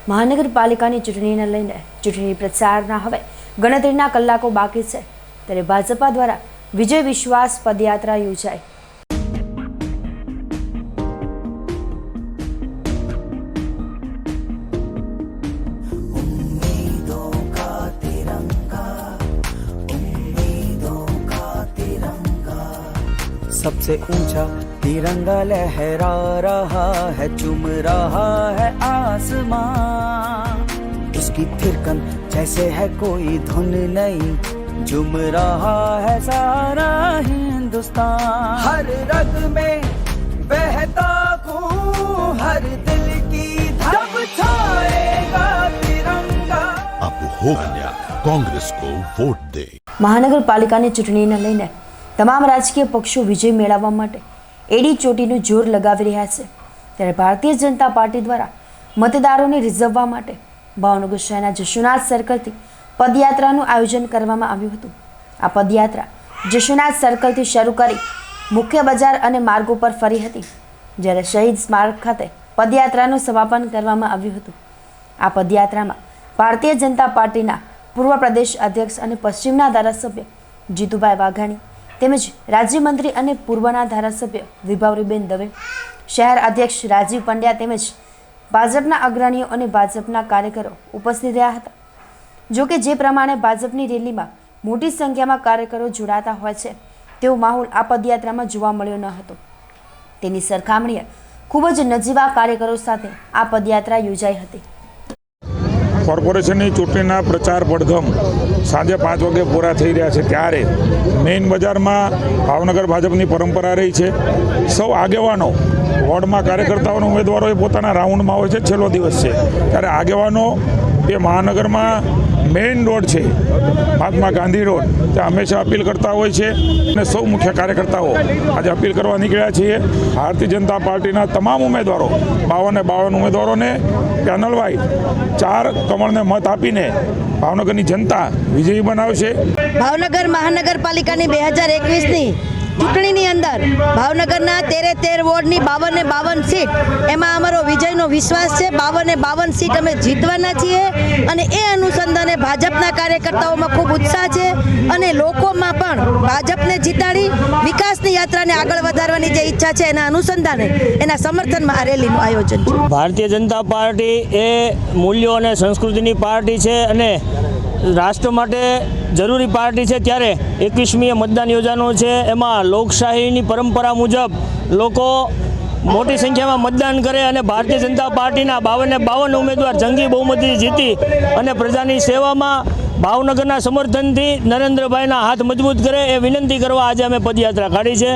મહાનગરપાલિકાની ચૂંટણીને લઈને ચૂંટણી પ્રચારના હવે ગણતરીના કલાકો બાકી છે ત્યારે ભાજપા દ્વારા વિજય વિશ્વાસ પદયાત્રા યોજાઈ। सबसे ऊंचा तिरंगा लहरा रहा है, चूम रहा है आसमां। इसकी थिरकन जैसे है कोई धुन नहीं, झूम रहा है सारा हिंदुस्तान। हर रग में बहता खून, हर दिल की धड़क छाएगा तिरंगा। अब हो गया, कांग्रेस को वोट दे। મહાનગરપાલિકાની ચૂંટણીને લઈને તમામ રાજકીય પક્ષો વિજય મેળવવા માટે એડી ચોટીનું જોર લગાવી રહ્યા છે ત્યારે ભારતીય જનતા પાર્ટી દ્વારા મતદારોને રીઝવવા માટે ભાવનગર શહેરના જશુનાથ સર્કલથી પદયાત્રાનું આયોજન કરવામાં આવ્યું હતું। આ પદયાત્રા જશુનાથ સર્કલથી શરૂ કરી મુખ્ય બજાર અને માર્ગો પર ફરી હતી, જ્યારે શહીદ સ્મારક ખાતે પદયાત્રાનું સમાપન કરવામાં આવ્યું હતું। આ પદયાત્રામાં ભારતીય જનતા પાર્ટીના પૂર્વ પ્રદેશ અધ્યક્ષ અને પશ્ચિમના ધારાસભ્ય જીતુભાઈ વાઘાણી તેમજ રાજ્યમંત્રી અને પૂર્વના ધારાસભ્ય વિભાવરીબેન દવે, શહેર અધ્યક્ષ રાજીવ પંડ્યા તેમજ ભાજપના અગ્રણીઓ અને ભાજપના કાર્યકરો ઉપસ્થિત રહ્યા હતા। જોકે જે પ્રમાણે ભાજપની રેલીમાં મોટી સંખ્યામાં કાર્યકરો જોડાતા હોય છે તેવો માહોલ આ પદયાત્રામાં જોવા મળ્યો ન હતો। તેની સરખામણીએ ખૂબ જ નજીવા કાર્યકરો સાથે આ પદયાત્રા યોજાઈ હતી। કોર્પોરેશનની ચૂંટણીના પ્રચાર પડઘમ સાંજે 5 વાગે પૂરા થઈ રહ્યા છે ત્યારે મેઇન બજારમાં ભાવનગર ભાજપની પરંપરા રહી છે। સૌ આગેવાનો વોર્ડમાં કાર્યકર્તાઓના ઉમેદવારોએ પોતાના રાઉન્ડમાં હોય છે, છેલ્લો દિવસ છે ત્યારે આગેવાનો એ મહાનગરમાં મેઇન રોડ છે મહાત્મા ગાંધી રોડ, ત્યાં હંમેશા અપીલ કરતા હોય છે અને સૌ મુખ્ય કાર્યકર્તાઓ આજે અપીલ કરવા નીકળ્યા છીએ। ભારતીય જનતા પાર્ટીના તમામ ઉમેદવારો 52 ઉમેદવારોને પેનલ વાઇઝ 4 કમળને મત આપીને ભાવનગરની જનતા વિજયી બનાવશે। ભાવનગર મહાનગરપાલિકાની 2021ની ચૂંટણીની અંદર ભાવનગરના 13 વોર્ડની 52 સીટ એમાં અમારો વિજયનો વિશ્વાસ છે। 52 સીટ અમે જીતવાના છીએ અને એ અનુસંધાને ભાજપના કાર્યકર્તાઓમાં ખૂબ ઉત્સાહ છે અને લોકોમાં પણ ભાજપને જીતાડી વિકાસની યાત્રાને આગળ વધારવાની જે ઈચ્છા છે એના અનુસંધાને એના સમર્થનમાં આ રેલીનું આયોજન છે। ભારતીય જનતા પાર્ટી એ મૂલ્યો અને સંસ્કૃતિની પાર્ટી છે અને રાષ્ટ્ર માટે જરૂરી પાર્ટી છે ત્યારે 21મીએ મતદાન યોજાવાનું છે। એમાં લોકશાહીની પરંપરા મુજબ લોકો મોટી સંખ્યામાં મતદાન કરે અને ભારતીય જનતા પાર્ટીના 52 ઉમેદવાર જંગી બહુમતીથી જીતી અને પ્રજાની સેવામાં ભાવનગરના સમર્થનથી નરેન્દ્રભાઈના હાથ મજબૂત કરે એ વિનંતી કરવા આજે અમે પદયાત્રા કાઢી છે।